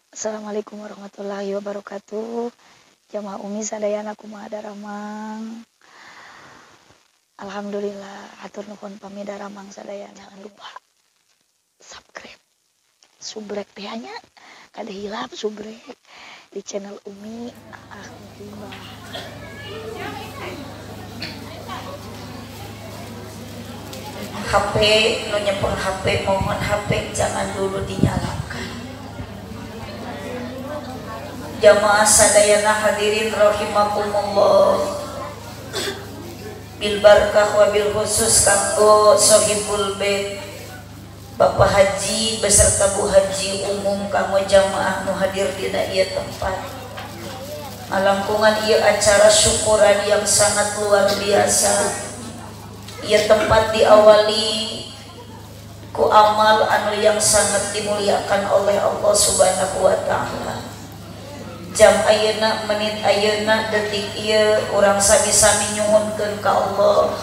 Assalamualaikum warahmatullahi wabarakatuh. Jamaah Umi sadayana kumaha daramang. Alhamdulillah, hatur nuhun pami daramang sadayana. Jangan lupa subscribe, subrek teh nya. Kada hilap subrek di channel Umi Ahmad. HP, nu nyepeng HP, mohon HP jangan dulu dinyalakan. Jamaah sadayana hadirin rahimakumullah. Bil barakah wa bil khusus kanggo sohibul bait Bapak Haji beserta Bu Haji umum kanggo jamaah nu hadir dina ieu tempat. Ngalangkungan ieu acara syukuran yang sangat luar biasa. Ia tempat diawali ku amal anu yang sangat dimuliakan oleh Allah Subhanahu wa taala. Jam ayeuna, menit ayeuna, detik ieu urang sami-sami nyuhunkeun ka Allah.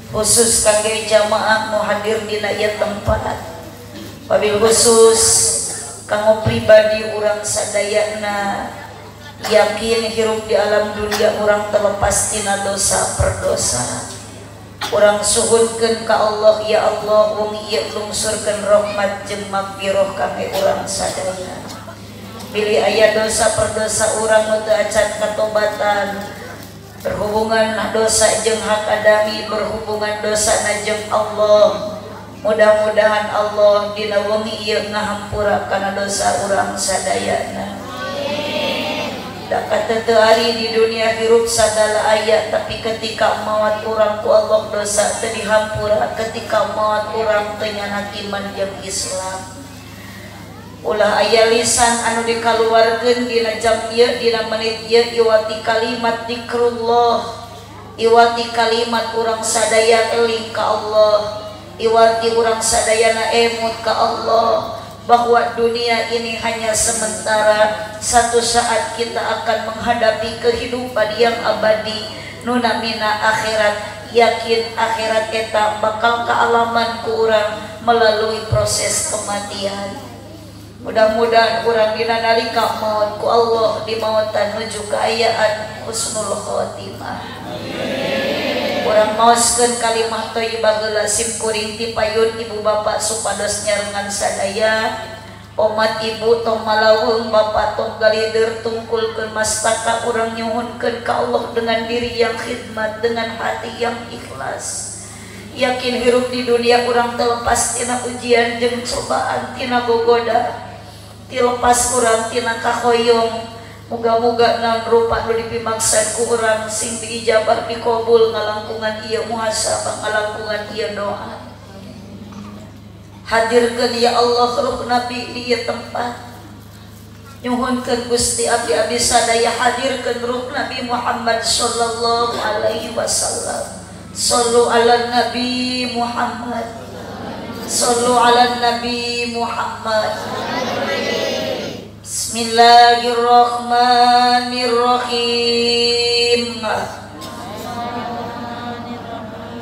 Khusus kangge jamaah nu hadir dina ieu tempat. Wabil khusus kanggo pribadi urang sadayana yakin hirup di alam dunia urang terlepas tina dosa perdosa. Urang suhunkeun ka Allah, ya Allah wong ieu lungsurkeun rahmat jeung magfirah kangge urang sadaya. Bilih aya dosa perdosa urang nu teu acan katobatan, berhubungan dosa jeung hak adami, berhubungan dosana jeung Allah. Mudah-mudahan Allah dina wengi ieu ngahampura kana dosa urang sadayana. Da kateu ari di dunia hirup sadala aya, tapi ketika maut urang ku Allah dosa teu dihampura, ketika maut urang teu nyana iman jeung Islam. Ulah aya lisan anu dikaluarkeun dina jam ieu, dina menit ieu, iwati kalimat zikrullah, iwati kalimat urang sadaya eling ka Allah, iwati urang sadayana emut ka Allah, bahwa dunia ini hanya sementara. Satu saat kita akan menghadapi kehidupan yang abadi nu namina akhirat. Yakin akhirat eta bakal kaalaman ku urang melalui proses kematian. Mudah-mudahan urang dina nalika maut ku Allah dimautan nuju kaayaan husnul khotimah. Urang maoskeun kalimah thayyibah geula simkuring ti payun ibu bapak supados nyarengan sadaya. Omat ibu tong malaweung bapak tong galideur tungkulkeun mastaka urang nyuhunkeun ka Allah dengan diri yang khidmat, dengan hati yang ikhlas. Yakin hirup di dunia urang terlepas tina ujian jeung cobaan, tina gogoda, tilepas urang tina kahoyong. Muga-muga naon rupa nu dipimaksan ku urang sing diijabah dikabul ngalangkungan ieu muhasabah, ngalangkungan ieu doa. Hadirkeun ya Allah ruh Nabi di ieu tempat. Nyuhunkeun Gusti abdi-abdi sadaya hadirkeun ruh Nabi Muhammad sallallahu alaihi wasallam. Sallu ala Nabi Muhammad. Sallu ala Nabi Muhammad. Bismillahirrahmanirrahim.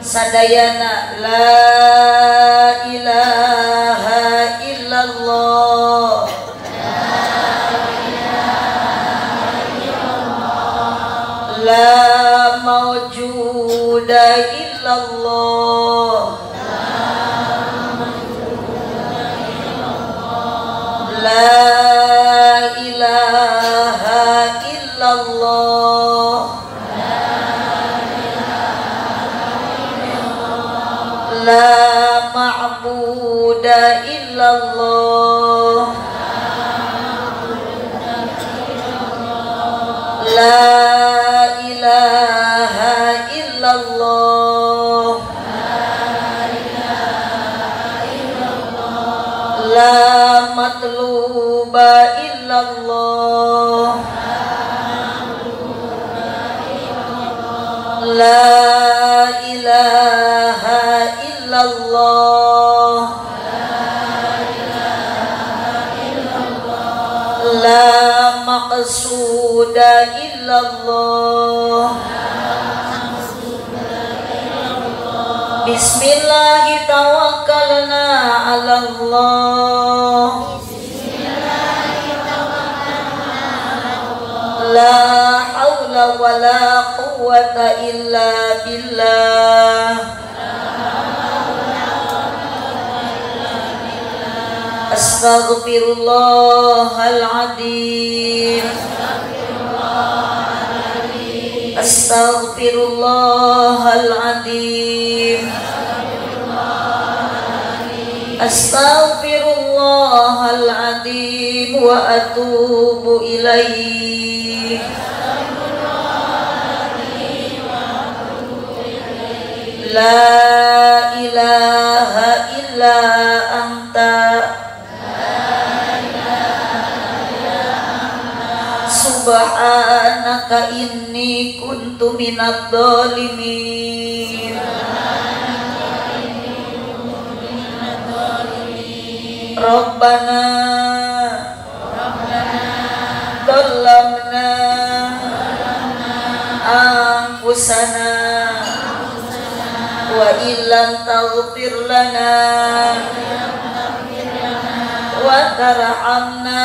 Sadayana la ilaha illallah, la mawjuda illallah, la ilaha illallah, la ma'buda illallah, la ilaha illallah, la matluba illallah, la ilaha illallah, la maqsuda illallah. Bismillahi tawakkalna ala Allah. La haula wala quwwata illa billah. Astaghfirullahaladzim. Astaghfirullahaladzim. Astaghfirullahaladzim wa atubu ilaih. La ilaha illa anta subhanaka inni kuntu minadh dhalimin. Rabbana Dhallamna Anfusana wa illam taghfir lana wa tarhamna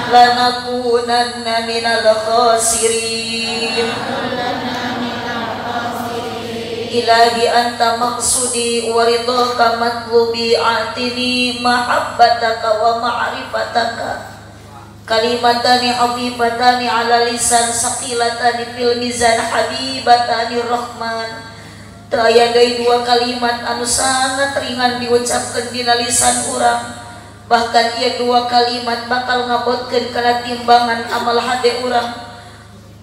lanakunanna minal khasirin. Ilahi anta maqsudi wa ridhaka matlubi atini mahabbataka wa ma'rifataka kalimatani habibatani ala lisan saqilatani fil mizan habibatani rahman. Terayadai dua kalimat anu sangat ringan diucapkan dina lisan urang, bahkan ia dua kalimat bakal ngabotkeun kana timbangan amal hade urang.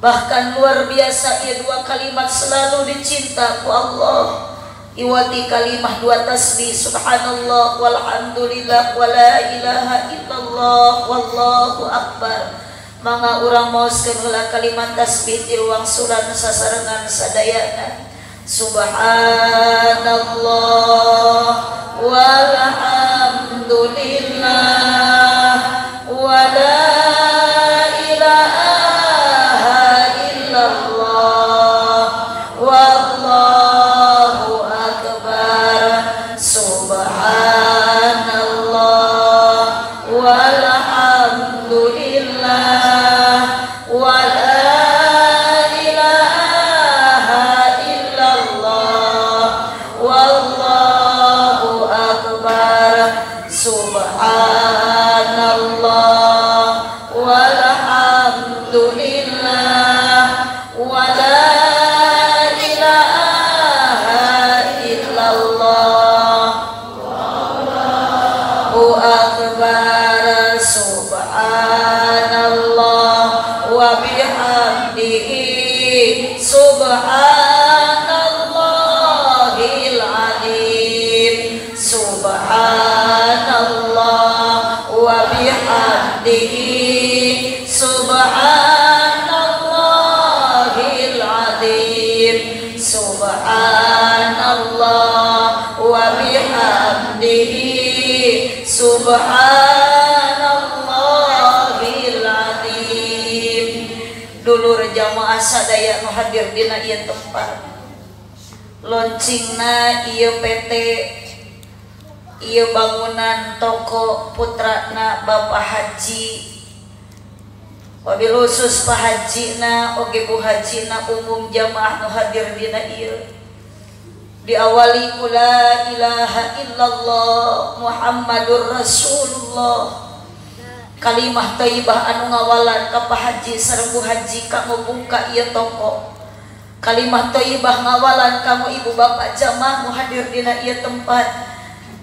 Bahkan luar biasa ia dua kalimat selalu dicinta ku Allah. Iwati kalimah dua tasbih subhanallah walhamdulillah wala ilaha illallah wallahu akbar. Mangga urang maoskeun heula kalimat tasbih di ruang suran sasarengan sadayana. Subhanallah walhamdulillah wala subhanallahil azim. Subhanallah wa bihamdihi subhanallahil azim. Subhanallah wa bihamdihi subhanallahil azim. Dulur jamaah sadaya nu hadir dina ieu tempat, loncingna ieu PT, ieu bangunan toko putrana Bapak Haji, wabil khusus Pak Hajina oge Bu Hajina umum jamaah nu hadir dina ieu. Diawali ku la ilaha illallah Muhammadur Rasulullah, kalimah thayyibah anu ngawalan ka Pak Haji sareng Bu Haji kamu buka ieu toko. Kalimah thayyibah ngawalan kamu ibu bapak jamaah nu hadir dina ieu tempat.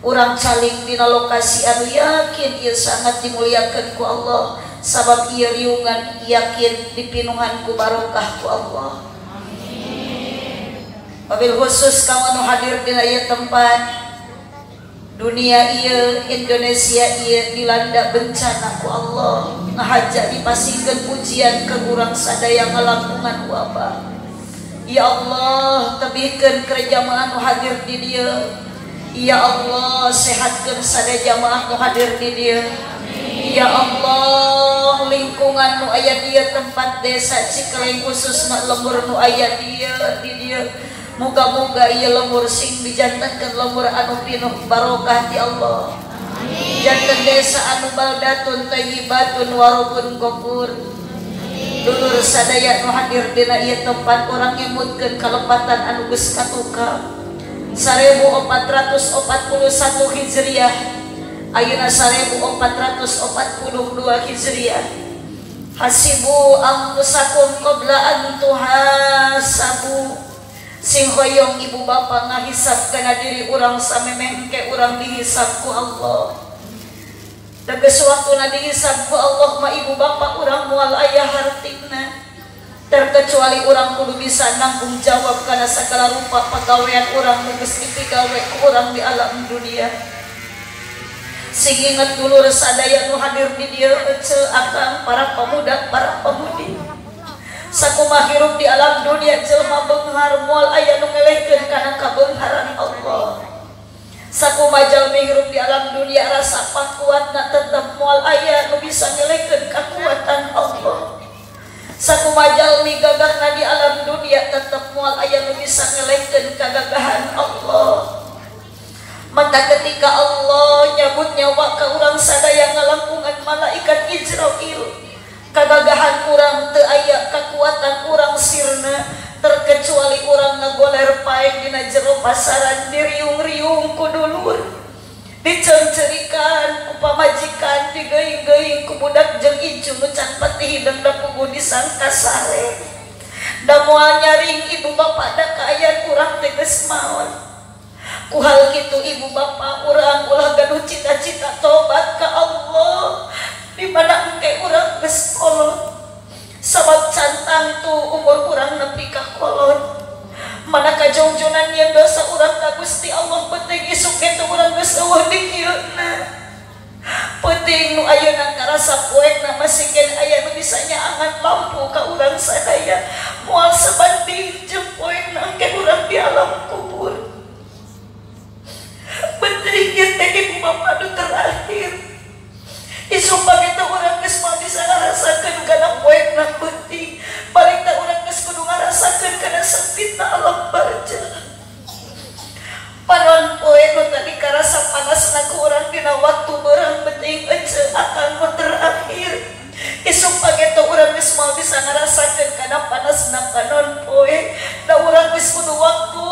Urang caling dina lokasi anu yakin ieu sangat dimuliakeun ku Allah, sabab ieu riungan yakin dipinuhan ku barokah ku Allah. Wabil khusus kamu nu hadir dina ieu tempat, dunia ieu Indonesia ieu dilanda bencana ku Allah, ngahaja dipasingkeun pujian ke urang sadaya ngalampungan wabah. Ya Allah, tebihkeun ka jamaah nu hadir di dieu. Ya Allah, sehatkeun sadaya jamaah nu hadir di dieu. Ya Allah, lingkungan nu aya di tempat desa Cikeleng khususna lembur nu aya di dieu. Moga-moga ieu lembur sing dijantankeun lembur anu pinuh barokah ti Allah. Janten desa anu baldatun thayyibatun warabun ghafur. Dulur sadaya nu hadir dina ieu tempat urang ngimutkeun kalepatan anu geus katuka 1441 Hijriah ayeuna 1442 Hijriah. Hasibu anfusakum qabla an tuhasabu. Sing hoyong ibu bapa ngahisab kana diri urang samemeh engke urang dihisab ku Allah. Tegas waktuna dihisab ku Allah mah ibu bapa urang moal aya hartina. Terkecuali urang kudu bisa nanggung jawab kana sagala rupa pagawean urang nu geus dipigawe ku urang di alam dunia. Sing inget dulur sadaya nu hadir di dieu ece akang para pemuda para pemudi. Sakumaha hirup di alam dunia jelema beunghar moal aya nu ngelehkeun kana kabeungharan Allah. Sakumaha jalmi hirup di alam dunia rasa pakuatna tetep moal aya nu bisa ngelehkeun kakuatan Allah. Sakumaha jalmi gagahna di alam dunia tetep moal aya nu bisa ngelehkeun kagagahan Allah. Maka ketika Allah nyabut nyawa ka urang sadaya ngalangkungan malaikat Israil, kagagahan urang teu aya kakuatan urang sirna terkecuali urang ngagoler paeh dina jero pasaran diriung-riung ku dulur, diceurceurikan ku pamajikan, digeuing-geuing ku budak jeung ijo nu can patih hideung da puguh disangka sare. Da moal nyaring ibu bapa da kaayaan urang teh geus maot. Ku hal kitu ibu bapa urang ulah gaduh cita-cita tobat ka Allah di mana engke urang geus kolot. Sabab cantang tu umur urang nepi ka kolot. Mana kajongjonan yen dosa urang ka Gusti Allah penting isuk kitu urang geus eueuh di kieuna. Penting nu ayeuna karasa poekna masih gen aya nu bisa nyaangan lampu ka urang sadaya moal sabanding jeung poekna engke urang di alam kubur. Pentingnya teh ibu bapa nu terakhir isu pageta urang geus moal bisa ngarasakeun kana poekna penting balik teh urang geus kudu ngarasakeun kana sempitna alam barzah. Panon poe nu tadi karasa panasna ku urang dina waktu beurang penting ece akan nu terakhir isu pageta urang geus moal bisa ngarasakeun kana panasna panon poe da urang geus kudu waktu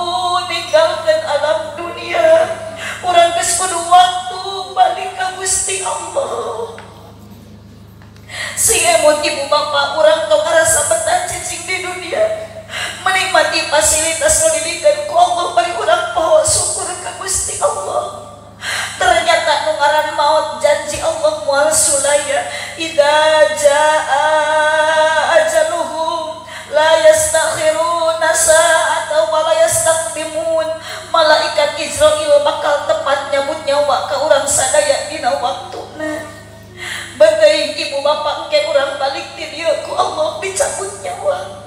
ninggalkeun alam dunia. Urang geus kudu waktu balik ka Gusti Allah. Sing emot ibu bapa urang tong ngarasa betah cicing di dunia, menikmati fasilitas nu dibikeun ku Allah bari urang poho syukur ka Gusti Allah. Ternyata nu ngaran maut janji Allah moal sulaya idza jaa ajaluhum la yastakhiruna sa'atan wa la yastaqdimun. Malaikat Israil bakal tepat nyabut nyawa ka urang sadaya dina waktuna. Beuteung ibu bapa engke urang balik di dieu ku Allah dicabut nyawa.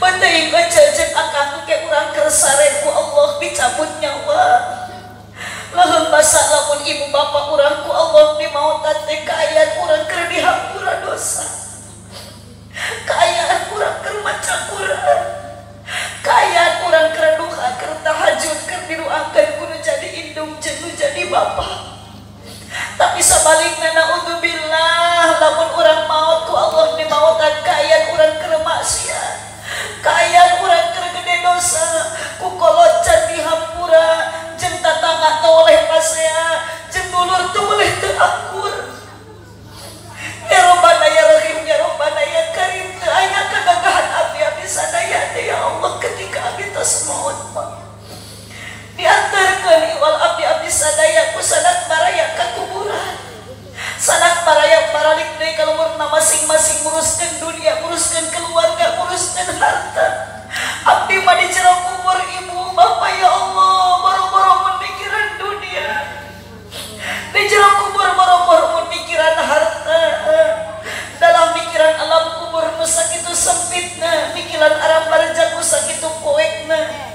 Beuteung ece jeung akang engke urang keur sare ku Allah dicabut nyawa. Lamun basa lamun ibu bapa urang ku Allah dimautan teh kaayaan urang keur dihampura dosa. Kaayaan urang keur maca Quran. Kaayaan urang keur duha keur tahajud keur didoakeun kudu jadi indung jeung nu jadi bapa. Tapi sabalikna naudzubillah lamun urang maot ku Allah dimautan kaayaan urang keur maksiat. Kaayaan urang keur gede dosa ku kolocan dihampura jeung tatangga teu oleh pasea jeung dulur teu oleh teu akur. Ya Rabbana ya Rahim ya Rabbana ya Karim teu aya kagagahan abdi-abdi sadaya teh ya Allah ketika abdi tos maot diantarkeun iwal abdi-abdi sadaya ku sadat baraya ka kuburan. Sadat baraya baralik deui ka lumurna masing-masing nguruskeun dunia, nguruskeun keluarga, nguruskeun harta. Abdi mah di jero kubur ibu bapa ya Allah boro-boro mun mikiran dunia. Di jero kubur boro-boro mun mikiran harta. Dalam mikiran alam kubur nu sakitu sempitna, mikiran alam barzakh nu sakitu poekna.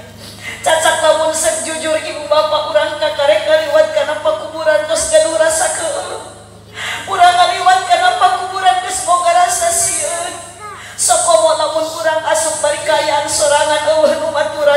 Cacak lamun sejujur ibu bapa urang kakarek ngaliwat kana pakuburan tos gaduh rasa keeuh. Urang ngaliwat kana pakuburan geus boga rasa sieun. Sok komo lamun urang asup bari kaayaan sorangan eueuh nu maturan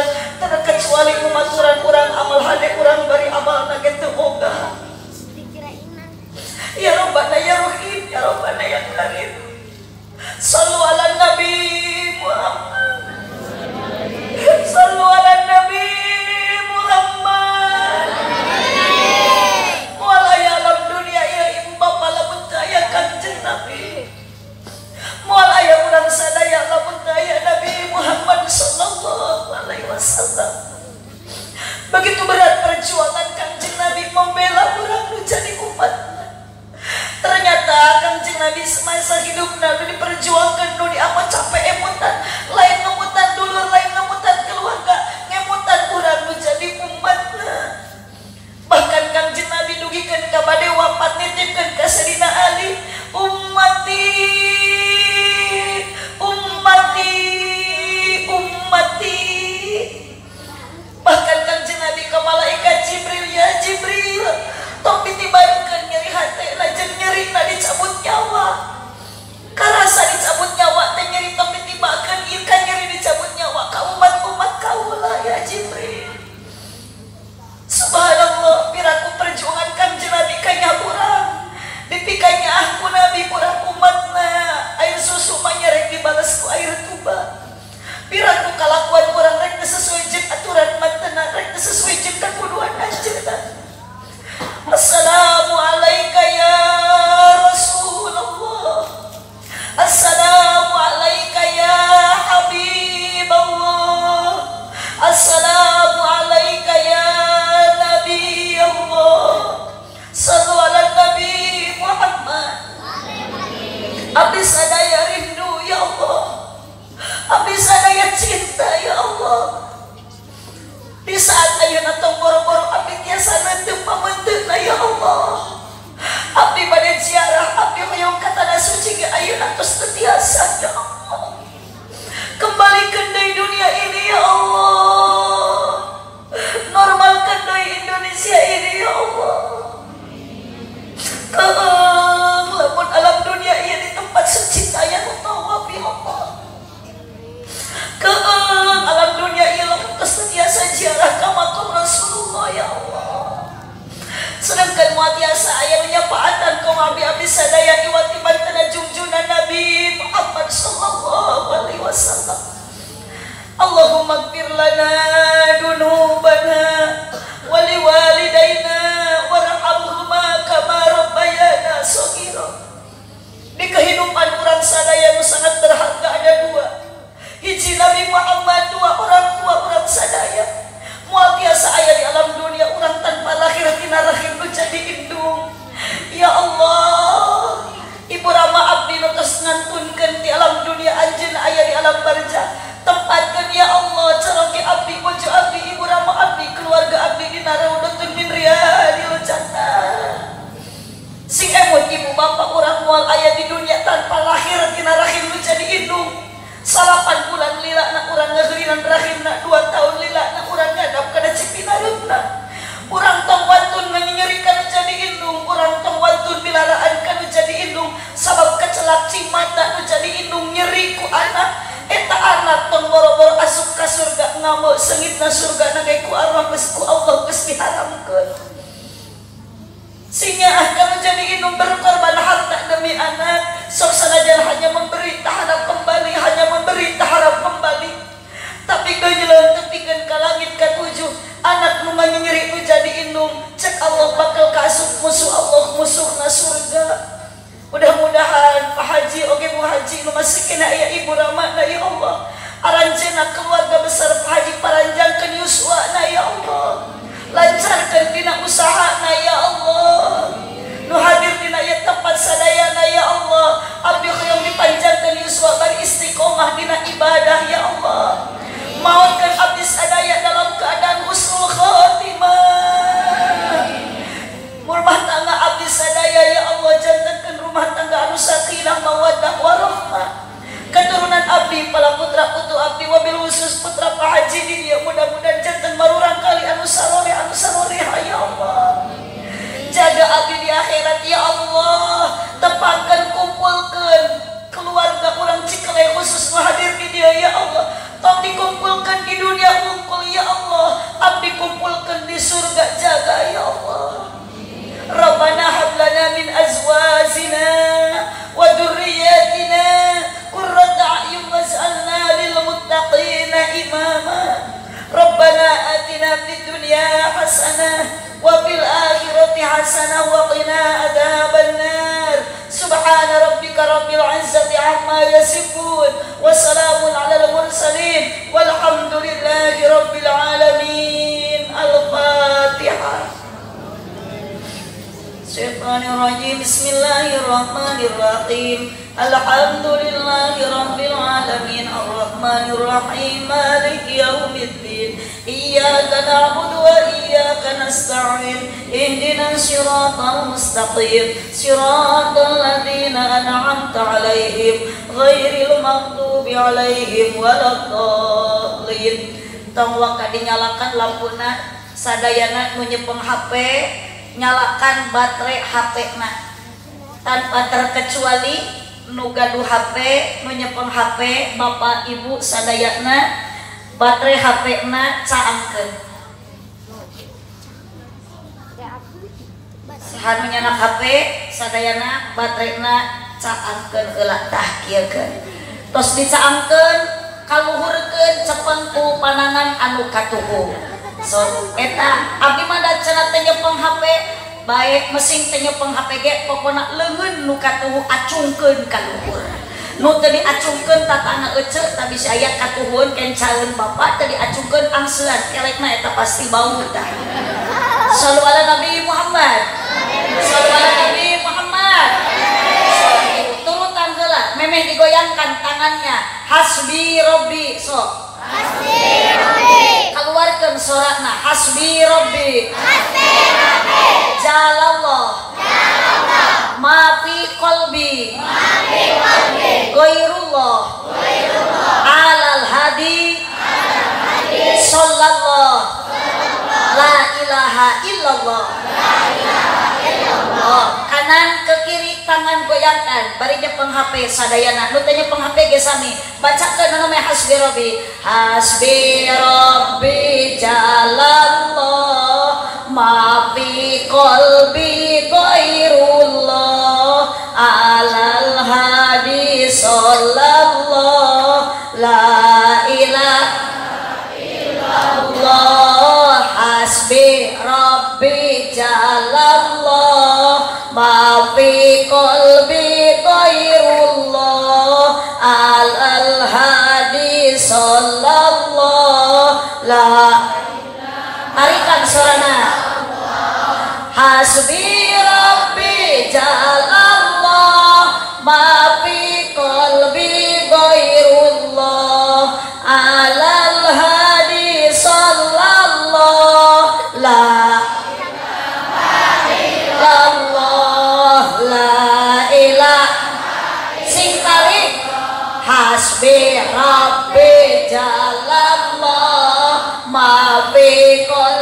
ternyata Kangjeng Nabi semasa hidup Nabi diperjuangkan nu di apa capek emutan lain ngemutan dulur lain ngemutan keluarga ngemutan urang nu jadi umatna bahkan Kangjeng Nabi dugikeun ka bade wafat nitipkeun ka Sayyidina Ali ummati ummati ummati bahkan Kangjeng Nabi ka malaikat Jibril ya Jibril tong ditibaikeun nyeri hate lajeng nyeri na dicabut nyawa karasa dicabut nyawa teh nyeri tong ditibakeun ieu kan nyeri dicabut nyawa ka umat-umat kaula ya Jibril subhanallah piraku perjuangan Kangjeng Nabi kanya urang dipikanya aku Nabi urang umatna air susu mah nyerek dibalas ku air tuba piraku kalakuan urang rek sesuai jeung aturan mantena rek sesuai jeung kakuduan anjeunna assalamualaikum ya Rasulullah assalamualaikum ya Habiballah assalamualaikum ya Nabi Allah sallu ala Nabi Muhammad abdi sadaya rindu ya Allah abdi sadaya cinta ya Allah di saat ayeuna tong boro-boro abdi tiasa neuteung pamenteunna ya Allah abdi bade ziarah abdi hoyong ka tanah suci ge ayeuna tos teu tiasa ya Allah kembalikan deui dunia ini ya Allah normalkan deui Indonesia ini ya Allah lamun alam dunia ieu di tempat suci aya nu tawaf ya Allah alam dunia ieu lamun tos tiasa ziarah ka makam Rasulullah ya Allah sedangkan moal tiasa aya nyapaatan kaum abdi-abdi sadaya iwatiban tana junjungan Nabi Muhammad sallallahu alaihi wasallam Allahumma ighfir lana dunubana wa liwalidayna warhamhuma kama rabbayana shaghira di kehidupan urang sadaya nu sangat berharga ada dua hiji Nabi Muhammad dua orang tua urang sadaya moal tiasa aya di alam dunia urang tanpa lahir tina rahim nu jadi indung ya Allah Ibu Rama abdi nu tos ngantunkeun di alam dunia anjeunna aya di alam barzah tempatkeun ya Allah ceroke abdi bojo abdi Ibu Rama abdi keluarga abdi dina raudhatun min riyadil jannah sing emut ibu bapak urang moal aya di dunia tanpa lahir tina rahim nu jadi indung 8 bulan lila na urang ngageulinan rahimna 2 tahun lila na urang ngadap kana cipinarutna urang tong wantun nganyerikeun jadi indung urang tong wantun bilaraan kana jadi indung sabab kecelak cimata nu jadi indung nyeri ku anak eta anak tong boro-boro asup ka surga ngamuk seungitna surga na ge ku arwah geus ku Allah geus diharamkeun sehingga kalau jadi indung berkorban harta demi anak sok sanajan hanya memberi taharap kembali hanya memberi taharap kembali tapi geujeuleuh tepikeun ka langit ka-7 anak nu nyeri nu jadi indung cek Allah bakal kaasup musuh Allah musuhna surga mudah-mudahan Pak Haji oge Bu Haji nu masih kena aya Ibu Rama na ya Allah aranjeunna keluarga besar Pak Haji paranjangkeun yuswana ya Allah lancarkan dina usahana ya Allah nu hadir dina ieu tempat sadayana ya Allah abdi hoyong dipanjangkeun yuswa bari istiqomah dina ibadah ya Allah mautkeun abdi sadaya dalam keadaan husnul khotimah rumah tangga abdi sadaya ya Allah jantankeun rumah tangga anu sakinah mawaddah warahmah keturunan abdi pala putra putu abdi wabil khusus putra Pak Haji di dia mudah-mudahan jantan marurang kali anu sarore ya Allah jaga abdi di akhirat ya Allah tepangkeun kumpulkeun keluarga urang Cikele khusus hadir di dia ya Allah tong dikumpulkeun di dunia wungkul ya Allah abdi kumpulkeun di surga jaga ya Allah Rabbana hab lana min azwajina wa dzurriyyatina qurrata a'yun waj'alna lil muttaqina imama Rabbana atina fid dunya hasanah wa fil akhirati hasanah wa qina adzabannar subhana rabbika rabbil izzati amma yasifun wa salamun alal mursalin walhamdulillahi rabbil alamin al-fatihah Syaitanirrajim. Bismillahirrahmanirrahim. Alhamdulillahi rabbil alamin. Arrahmanirrahim. Maliki yaumiddin. Iyyaka na'budu wa iyyaka nasta'in. Ihdinas siratal mustaqim. Siratal ladzina an'amta 'alaihim ghairil maghdubi 'alaihim waladdallin. Tong waka dinyalakan lampuna sadayana nu nyepeng HP, nyalakan baterai HP na tanpa terkecuali nu gaduh HP, nu nyepeng HP, bapak ibu sadayana baterai HP na caangkeun. Sahanu nyanak HP sadayana baterai na caangkeun heula tah kieu keun. Tos dicaangkeun kaluhurkeun cepeng ku panangan anu katuhu. So eta abdi mah da cenah teh nyepeng HP bae mesin teh nyepeng HP ge pokona leungeun nu katuhu acungkeun ka luhur. Nu teu diacungkeun tatana eceu tah bisa aya katuhun kencaeun bapak teu diacungkeun angseun kelekna eta pasti bau tah. Shallu ala Nabi Muhammad. Shallu ala Nabi Muhammad. Turutan heula memeh digoyangkan tangannya. Hasbi Rabbi sok. Hasbi Rabbi. Keluarkan suratna. Hasbi Rabbi. Hasbi Rabbi. Jalallah. Jalallah. Ma fi qalbi. Ma fi qalbi. Ghairullah. Ghairullah. Alal hadi. Alal hadi. Sallallahu. La ilaha illallah. La ilaha illallah. Oh, kanan ke kiri tangan goyangkan bari nyepeng HP sadayana nu teh nyepeng HP ge sami bacakeun anu meh hasbi rabbi. Hasbi rabbi jalallah ma fi qalbi ghairullah alal hadi sallallahu la ilaha illallah. Hasbi rabbi jalallah ma fi qalbi ghairullah al hadi sallallahu la tarikan surana. Hasbi rabbi jalallah ma fi qalbi ghairullah al hadi sallallahu la Hasbi rabbi jalallah ma fi qalbi